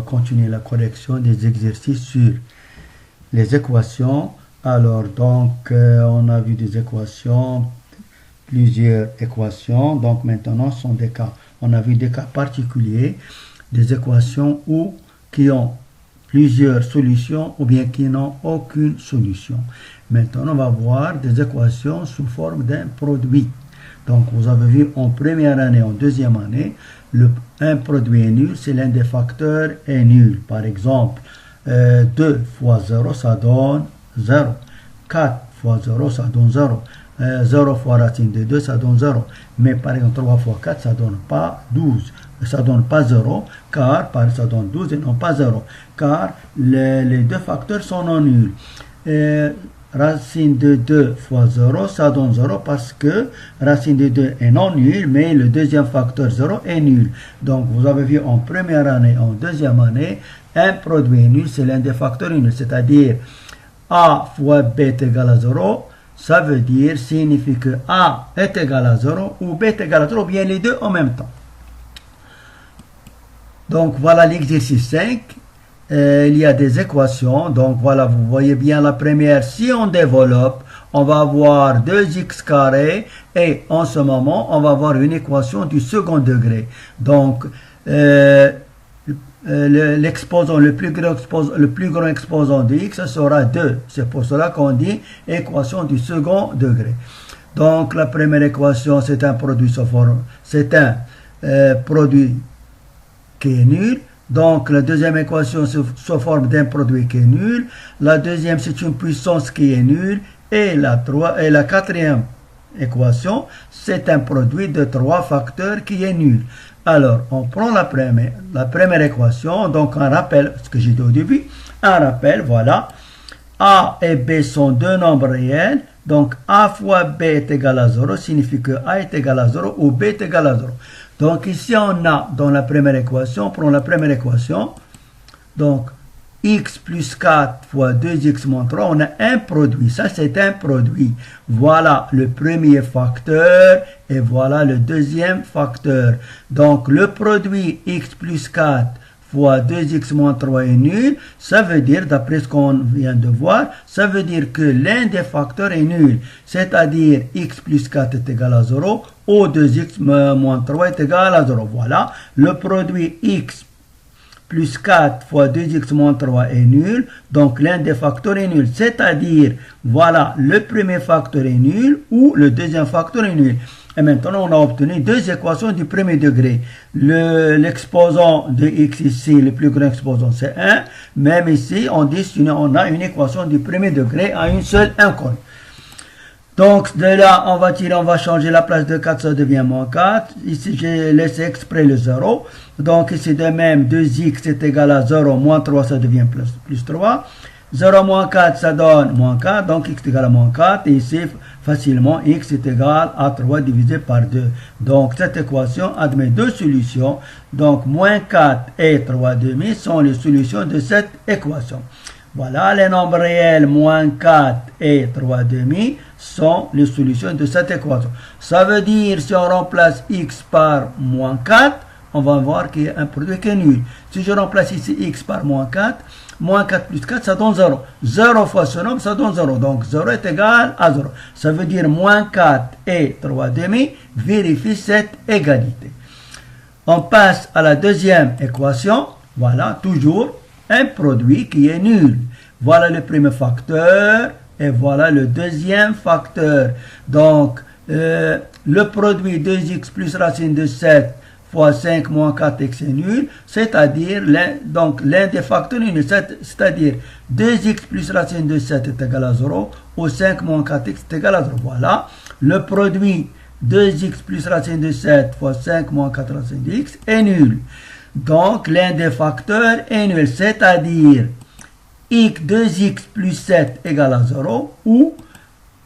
continuer la correction des exercices sur les équations. Alors, donc, on a vu des équations, plusieurs équations. Donc, maintenant, ce sont des cas. On a vu des cas particuliers, des équations qui ont plusieurs solutions ou bien qui n'ont aucune solution. Maintenant, on va voir des équations sous forme d'un produit. Donc, vous avez vu en première année, en deuxième année, un produit est nul, c'est l'un des facteurs est nul. Par exemple, 2 fois 0, ça donne 0. 4 fois 0, ça donne 0. 0 fois racine de 2, ça donne 0. Mais par exemple, 3 fois 4, ça ne donne pas 12. Ça ne donne pas 0, car ça donne 12 et non pas 0. Car les deux facteurs sont non nuls. Racine de 2 fois 0, ça donne 0 parce que racine de 2 est non nul, mais le deuxième facteur 0 est nul. Donc, vous avez vu en première année, en deuxième année, un produit est nul, c'est l'un des facteurs nuls, c'est-à-dire A fois B est égal à 0, ça veut dire, signifie que A est égal à 0 ou B est égal à 0, ou bien les deux en même temps. Donc, voilà l'exercice 5. Il y a des équations. Donc, voilà, vous voyez bien la première. Si on développe, on va avoir 2x carré et en ce moment, on va avoir une équation du second degré. Donc, l'exposant, le plus grand exposant de x sera 2. C'est pour cela qu'on dit équation du second degré. Donc, la première équation, c'est un produit produit qui est nul. Donc, la deuxième équation sous forme d'un produit qui est nul. La deuxième, c'est une puissance qui est nulle. Et la quatrième équation, c'est un produit de 3 facteurs qui est nul. Alors, on prend la première équation. Donc, un rappel, ce que j'ai dit au début. Un rappel, voilà. A et B sont deux nombres réels. Donc, A fois B est égal à 0 signifie que A est égal à 0 ou B est égal à 0. Donc, ici, on a dans la première équation, on prend la première équation. Donc, x plus 4 fois 2x moins 3, on a un produit. Ça, c'est un produit. Voilà le premier facteur et voilà le deuxième facteur. Donc, le produit x plus 4 fois 2x moins 3 est nul. Ça veut dire, d'après ce qu'on vient de voir, ça veut dire que l'un des facteurs est nul. C'est-à-dire, x plus 4 est égal à 0 ou 2x moins 3 est égal à 0. Voilà, le produit x plus 4 fois 2x moins 3 est nul. Donc, l'un des facteurs est nul. C'est-à-dire, voilà, le premier facteur est nul ou le deuxième facteur est nul. Et maintenant, on a obtenu deux équations du premier degré. L'exposant de x ici, le plus grand exposant, c'est 1. Même ici, on a une équation du premier degré à une seule inconnue. Donc, de là, on va changer la place de 4, ça devient moins 4. Ici, j'ai laissé exprès le 0. Donc, ici, de même, 2x est égal à 0, moins 3, ça devient plus 3. 0 moins 4, ça donne moins 4, donc x est égal à moins 4. Et ici, facilement, x est égal à 3 divisé par 2. Donc, cette équation admet deux solutions. Donc, moins 4 et 3 demi sont les solutions de cette équation. Voilà, les nombres réels, moins 4 et 3 demi sont les solutions de cette équation. Ça veut dire, si on remplace x par moins 4, on va voir qu'il y a un produit qui est nul. Si je remplace ici x par moins 4 plus 4, ça donne 0. 0 fois ce nombre, ça donne 0. Donc, 0 est égal à 0. Ça veut dire moins 4 et 3 demi. Vérifie cette égalité. On passe à la deuxième équation. Voilà, toujours un produit qui est nul. Voilà le premier facteur et voilà le deuxième facteur. Donc, le produit 2x plus racine de 7 fois 5 moins 4x est nul, c'est-à-dire l'un des facteurs est nul, c'est-à-dire 2x plus racine de 7 est égal à 0 ou 5 moins 4x est égal à 0. Voilà, le produit 2x plus racine de 7 fois 5 moins 4 racine de x est nul. Donc, l'un des facteurs est nul, c'est-à-dire 2x plus 7 égale à 0 ou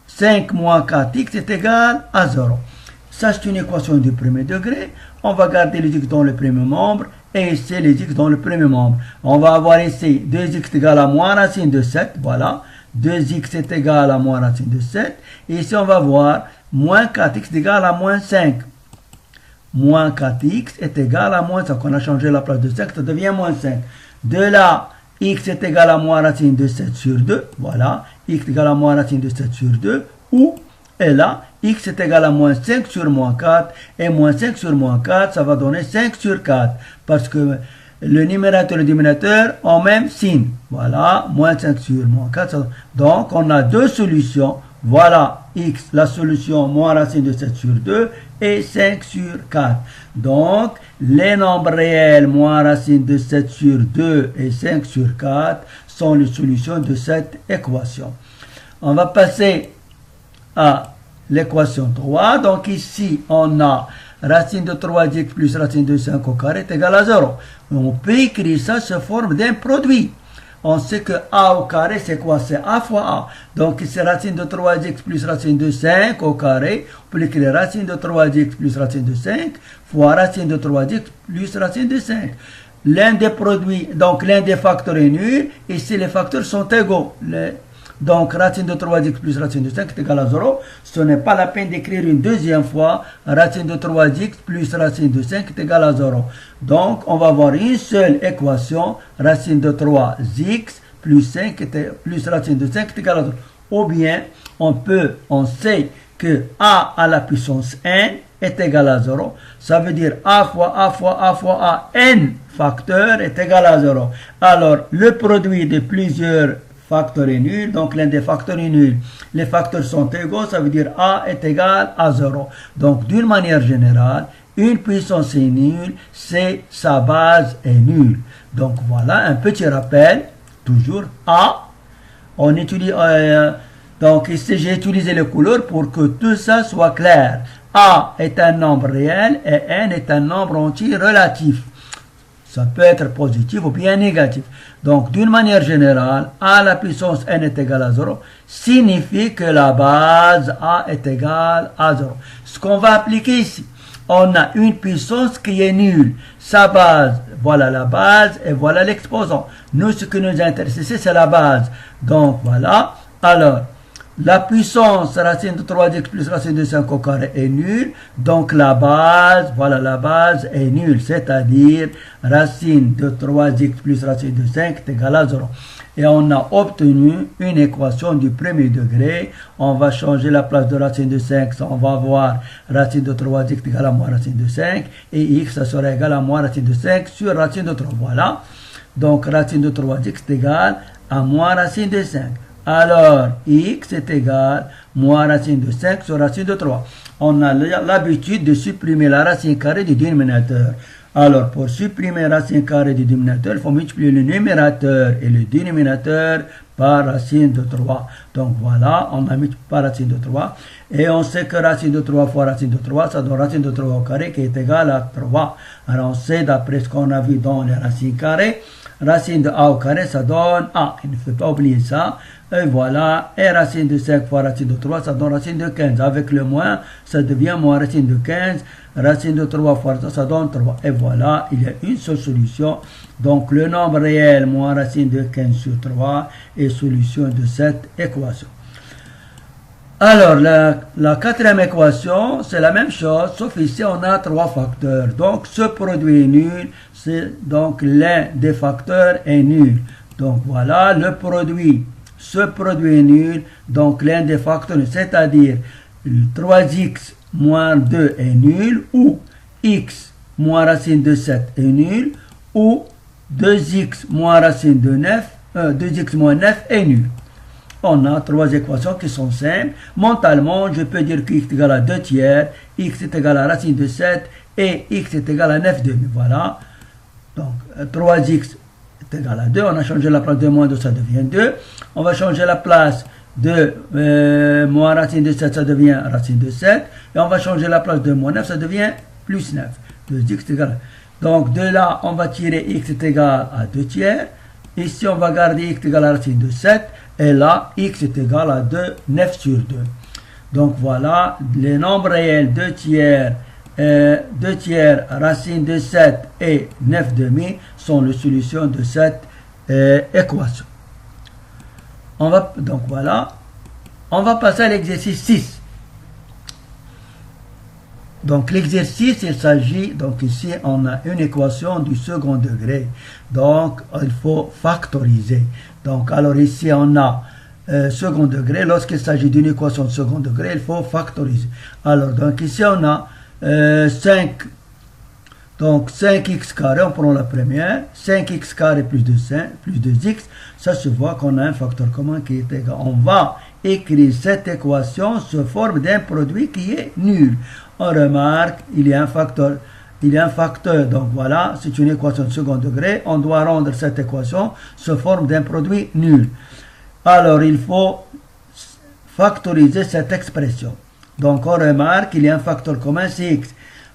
5 moins 4x est égal à 0. Ça, c'est une équation du premier degré. On va garder les x dans le premier membre et ici les x dans le premier membre. On va avoir ici 2x est égal à moins racine de 7. Voilà. 2x est égal à moins racine de 7. Et ici, on va voir moins 4x est égal à moins 5. Moins 4x est égal à moins 5. On a changé la place de 5, ça devient moins 5. De là, x est égal à moins racine de 7 sur 2. Voilà, x est égal à moins racine de 7 sur 2. Ou, et là, x est égal à moins 5 sur moins 4. Et moins 5 sur moins 4, ça va donner 5 sur 4. Parce que le numérateur et le dénominateur ont même signe. Voilà, moins 5 sur moins 4. Donc, on a deux solutions. Voilà, x, la solution moins racine de 7 sur 2 et 5 sur 4. Donc, les nombres réels moins racine de 7 sur 2 et 5 sur 4 sont les solutions de cette équation. On va passer à l'équation 3. Donc, ici, on a racine de 3x plus racine de 5 au carré est égal à 0. On peut écrire ça sous forme d'un produit. On sait que a au carré, c'est quoi? C'est a fois a. Donc, c'est racine de 3x plus racine de 5 au carré. On peut écrire racine de 3x plus racine de 5 fois racine de 3x plus racine de 5. L'un des produits, donc l'un des facteurs est nul. Et si les facteurs sont égaux, donc racine de 3x plus racine de 5 est égal à 0. Ce n'est pas la peine d'écrire une deuxième fois racine de 3x plus racine de 5 est égal à 0. Donc on va avoir une seule équation, racine de 3x plus 5 plus racine de 5 est égal à 0. Ou bien on sait que a à la puissance n est égal à 0. Ça veut dire a fois a fois a fois a n facteurs est égal à 0. Alors le produit de plusieurs facteur est nul, donc l'un des facteurs est nul. Les facteurs sont égaux, ça veut dire a est égal à 0. Donc d'une manière générale, une puissance est nulle, c'est sa base est nulle. Donc voilà un petit rappel, toujours a. On utilise, donc ici j'ai utilisé les couleurs pour que tout ça soit clair. A est un nombre réel et n est un nombre entier relatif. Ça peut être positif ou bien négatif. Donc, d'une manière générale, a à la puissance n est égal à 0 signifie que la base a est égale à 0. Ce qu'on va appliquer ici, on a une puissance qui est nulle. Sa base, voilà la base et voilà l'exposant. Nous, ce qui nous intéresse ici, c'est la base. Donc, voilà. Alors, la puissance racine de 3x plus racine de 5 au carré est nulle. Donc la base, voilà la base est nulle. C'est-à-dire racine de 3x plus racine de 5 est égal à 0. Et on a obtenu une équation du premier degré. On va changer la place de racine de 5. On va avoir racine de 3x égale à moins racine de 5. Et x, ça sera égal à moins racine de 5 sur racine de 3. Voilà. Donc racine de 3x est égal à moins racine de 5. Alors, x est égal à moins racine de 5 sur racine de 3. On a l'habitude de supprimer la racine carrée du dénominateur. Alors, pour supprimer racine carrée du dénominateur, il faut multiplier le numérateur et le dénominateur par racine de 3. Donc voilà, on a multiplié par racine de 3. Et on sait que racine de 3 fois racine de 3, ça donne racine de 3 au carré qui est égal à 3. Alors on sait, d'après ce qu'on a vu dans les racines carrées, racine de a au carré, ça donne a. Il ne faut pas oublier ça. Et voilà, et racine de 5 fois racine de 3, ça donne racine de 15. Avec le moins, ça devient moins racine de 15. Racine de 3 fois ça donne 3. Et voilà, il y a une seule solution. Donc le nombre réel moins racine de 15 sur 3 est solution de cette équation. Alors, la quatrième équation, c'est la même chose, sauf ici on a trois facteurs. Donc ce produit est nul, donc l'un des facteurs est nul. Donc voilà, ce produit est nul, donc l'un des facteurs, c'est-à-dire 3x moins 2 est nul, ou x moins racine de 7 est nul, ou 2x moins racine de 9, 2x moins 9 est nul. On a trois équations qui sont simples. Mentalement, je peux dire que x est égal à 2 tiers, x est égal à racine de 7 et x est égal à 9 demi. Voilà. Donc, 3x est égal à 2. On a changé la place de moins 2, ça devient 2. On va changer la place de moins racine de 7, ça devient racine de 7. Et on va changer la place de moins 9, ça devient plus 9. 2x est égal à... Donc, de là, on va tirer x est égal à 2 tiers. Ici, on va garder x est égal à racine de 7. Et là, x est égal à 2, 9 sur 2. Donc voilà, les nombres réels 2 tiers, racine de 7 et 9 demi sont les solutions de cette équation. Donc voilà, on va passer à l'exercice 6. Donc l'exercice, il s'agit, donc ici on a une équation du second degré, donc il faut factoriser. Donc alors ici on a second degré, lorsqu'il s'agit d'une équation de second degré, il faut factoriser. Alors donc ici on a 5, donc 5x carré, on prend la première, 5x carré plus 2x, ça se voit qu'on a un facteur commun qui est égal. On va écrire cette équation sous forme d'un produit qui est nul. On remarque, il y a un facteur, donc voilà, c'est une équation de second degré, on doit rendre cette équation sous forme d'un produit nul. Alors, il faut factoriser cette expression. Donc, on remarque qu'il y a un facteur commun, c'est x.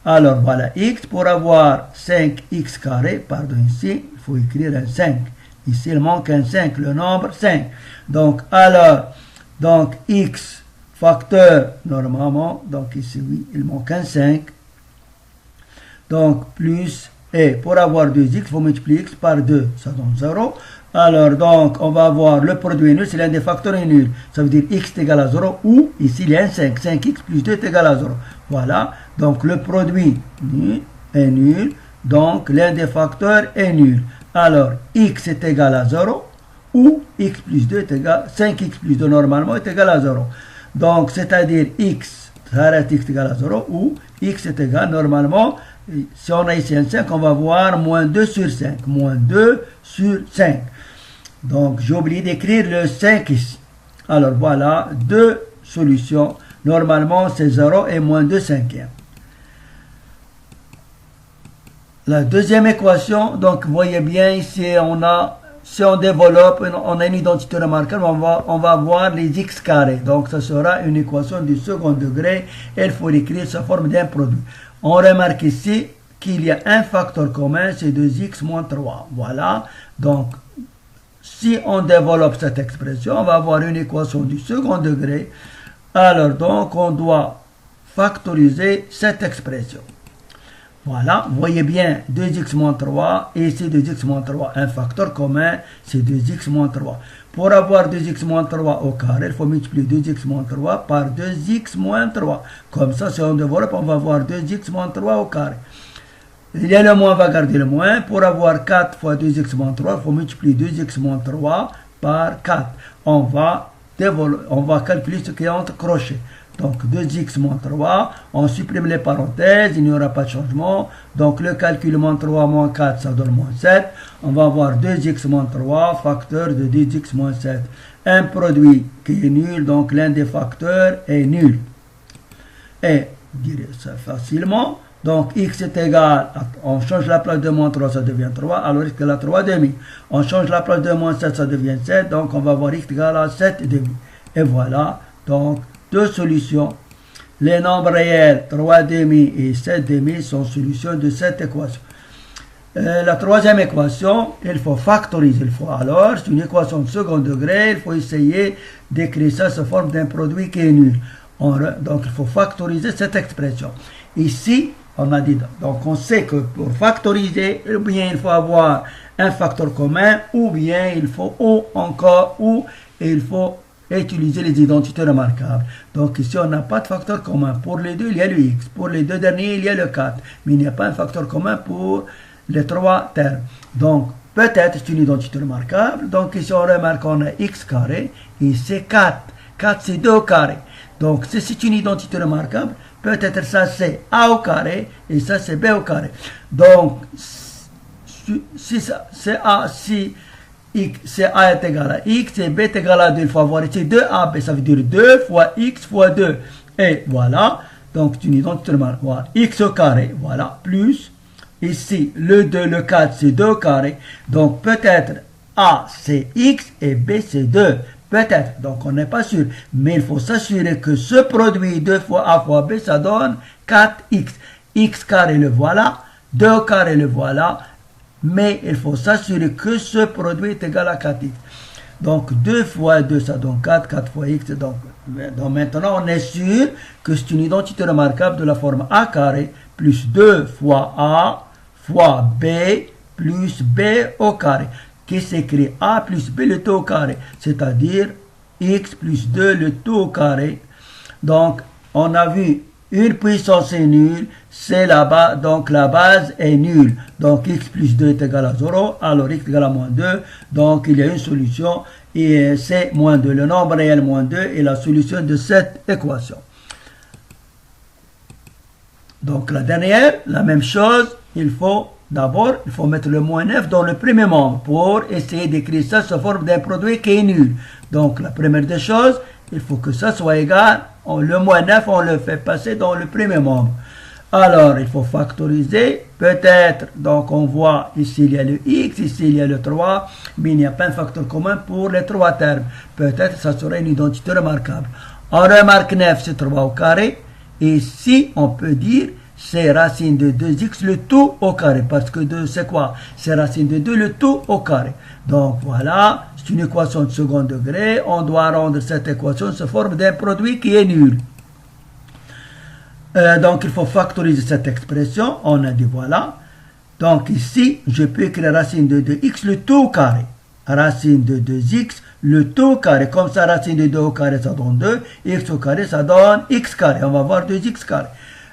Alors, voilà, x, pour avoir 5x carré, pardon, ici, il faut écrire un 5. Ici, il manque un 5, le nombre 5. Donc, alors, donc, x, facteur, normalement, donc ici, oui, il manque un 5. Donc, plus, et pour avoir 2x, il faut multiplier x par 2, ça donne 0. Alors, donc, on va avoir le produit nul, c'est l'un des facteurs est nul. Ça veut dire x est égal à 0 ou, ici, il y a un 5. 5x plus 2 est égal à 0. Voilà. Donc, le produit est nul. Donc, l'un des facteurs est nul. Alors, x est égal à 0 ou x plus 2 est égal, 5x plus 2 normalement est égal à 0. Donc, c'est-à-dire x, ça reste x est égal à 0 ou x est égal normalement, si on a ici un 5, on va voir moins 2 sur 5. Moins 2 sur 5. Donc, j'ai oublié d'écrire le 5 ici. Alors, voilà, deux solutions. Normalement, c'est 0 et moins 2 cinquièmes. La deuxième équation, donc, vous voyez bien ici, si on développe, on a une identité remarquable, on va voir les x carrés. Donc, ce sera une équation du second degré. Il faut l'écrire sous forme d'un produit. On remarque ici qu'il y a un facteur commun, c'est 2x moins 3. Voilà. Donc, si on développe cette expression, on va avoir une équation du second degré. Alors, donc, on doit factoriser cette expression. Voilà, vous voyez bien 2x moins 3, et ici 2x moins 3, un facteur commun, c'est 2x moins 3. Pour avoir 2x moins 3 au carré, il faut multiplier 2x moins 3 par 2x moins 3. Comme ça, si on développe, on va avoir 2x moins 3 au carré. Il y a le moins, on va garder le moins. Pour avoir 4 fois 2x moins 3, il faut multiplier 2x moins 3 par 4. On va calculer ce qui est entre crochets. Donc 2x moins 3, on supprime les parenthèses, il n'y aura pas de changement. Donc le calcul moins 3 moins 4, ça donne moins 7. On va avoir 2x moins 3, facteur de 2x moins 7. Un produit qui est nul, donc l'un des facteurs est nul. Et, je dirais ça facilement, donc x est égal, on change la place de moins 3, ça devient 3, alors x est à 3 demi. On change la place de moins 7, ça devient 7, donc on va avoir x égal à 7 demi. Et voilà, donc, deux solutions. Les nombres réels 3 demi et 7 demi sont solutions de cette équation. La troisième équation, il faut factoriser. C'est une équation de second degré, il faut essayer d'écrire ça sous forme d'un produit qui est nul. Donc il faut factoriser cette expression. Ici, on a dit, donc on sait que pour factoriser, ou bien il faut avoir un facteur commun, ou bien il faut, il faut utiliser les identités remarquables. Donc ici, on n'a pas de facteur commun. Pour les deux, il y a le x. Pour les deux derniers, il y a le 4. Mais il n'y a pas un facteur commun pour les trois termes. Donc, peut-être c'est une identité remarquable. Donc ici, on remarque qu'on a x carré et c'est 4. 4, c'est 2 au carré. Donc, si c'est une identité remarquable, peut-être ça c'est a au carré et ça c'est b au carré. Donc, si c'est a, si c'est a est égal à x et b est égal à 2. Il faut avoir ici 2ab, ça veut dire 2 fois x fois 2. Et voilà, donc c'est une identité remarquable. Voilà, x au carré, voilà, plus, ici, le 2, le 4, c'est 2 au carré. Donc peut-être a c'est x et b c'est 2. Peut-être, donc on n'est pas sûr. Mais il faut s'assurer que ce produit 2 fois a fois b, ça donne 4x. X carré, le voilà. 2 au carré, le voilà. Mais il faut s'assurer que ce produit est égal à 4x. Donc 2 fois 2, ça donne 4, 4 fois x. Donc maintenant, on est sûr que c'est une identité remarquable de la forme a carré plus 2 fois a fois b plus b au carré, qui s'écrit a plus b le tout au carré, c'est-à-dire x plus 2 le tout au carré. Donc, on a vu Une puissance est nulle, c'est là-bas, donc la base est nulle. Donc x plus 2 est égal à 0, alors x est égal à moins 2. Donc il y a une solution, et c'est moins 2. Le nombre réel moins 2 est la solution de cette équation. Donc la dernière, la même chose, il faut mettre le moins 9 dans le premier membre pour essayer d'écrire ça sous forme d'un produit qui est nul. Donc la première des choses, il faut que ça soit égal, le moins 9, on le fait passer dans le premier membre. Alors, il faut factoriser, peut-être, donc on voit ici il y a le x, ici il y a le 3, mais il n'y a pas un facteur commun pour les trois termes. Peut-être ça serait une identité remarquable. On remarque 9, c'est 3 au carré, et ici on peut dire c'est racine de 2x le tout au carré, parce que 2 c'est quoi? C'est racine de 2 le tout au carré. Donc voilà, c'est une équation de second degré, on doit rendre cette équation sous forme d'un produit qui est nul. Donc il faut factoriser cette expression, on a dit voilà. Donc ici, je peux écrire racine de 2x le tout au carré. Racine de 2x le tout au carré. Comme ça, racine de 2 au carré, ça donne 2. X au carré, ça donne x carré. On va voir 2x carré.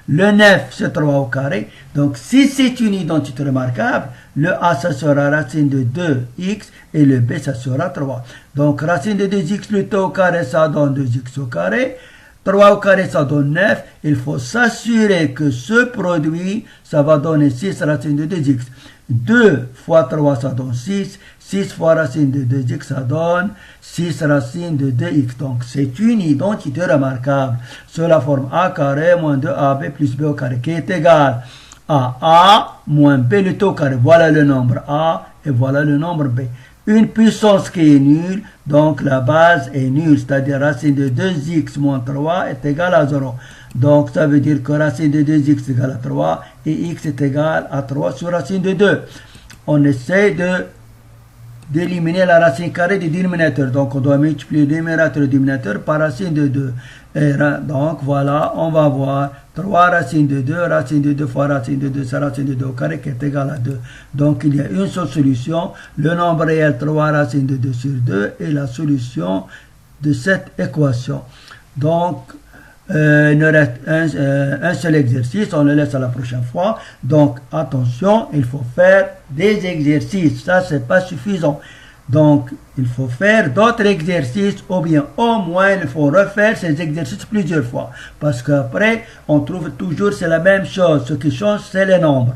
Le 9, c'est 3 au carré. Donc si c'est une identité remarquable, le A, ça sera racine de 2x et le B, ça sera 3. Donc racine de 2x le tout au carré, ça donne 2x au carré. 3 au carré, ça donne 9. Il faut s'assurer que ce produit, ça va donner 6 racine de 2x. 2 fois 3, ça donne 6. 6 fois racine de 2x, ça donne 6 racine de 2x. Donc, c'est une identité remarquable. Sur la forme a carré moins 2ab plus b au carré, qui est égal à a moins b le tout au carré. Voilà le nombre a et voilà le nombre b. Une puissance qui est nulle, donc la base est nulle, c'est-à-dire racine de 2x moins 3 est égale à 0. Donc ça veut dire que racine de 2x est égale à 3 et x est égal à 3 sur racine de 2. On essaie d'éliminer la racine carrée du dénominateur. Donc on doit multiplier le numérateur et le dénominateur par racine de 2. Et donc voilà, on va voir 3 racine de 2, racine de 2 fois racine de 2, c'est racine de 2 au carré qui est égal à 2. Donc il y a une seule solution, le nombre réel 3 racine de 2 sur 2 est la solution de cette équation. Donc il nous reste un seul exercice, on le laisse à la prochaine fois. Donc attention, il faut faire des exercices, ça c'est pas suffisant. Donc, il faut faire d'autres exercices ou bien au moins il faut refaire ces exercices plusieurs fois. Parce qu'après, on trouve toujours c'est la même chose. Ce qui change, c'est les nombres.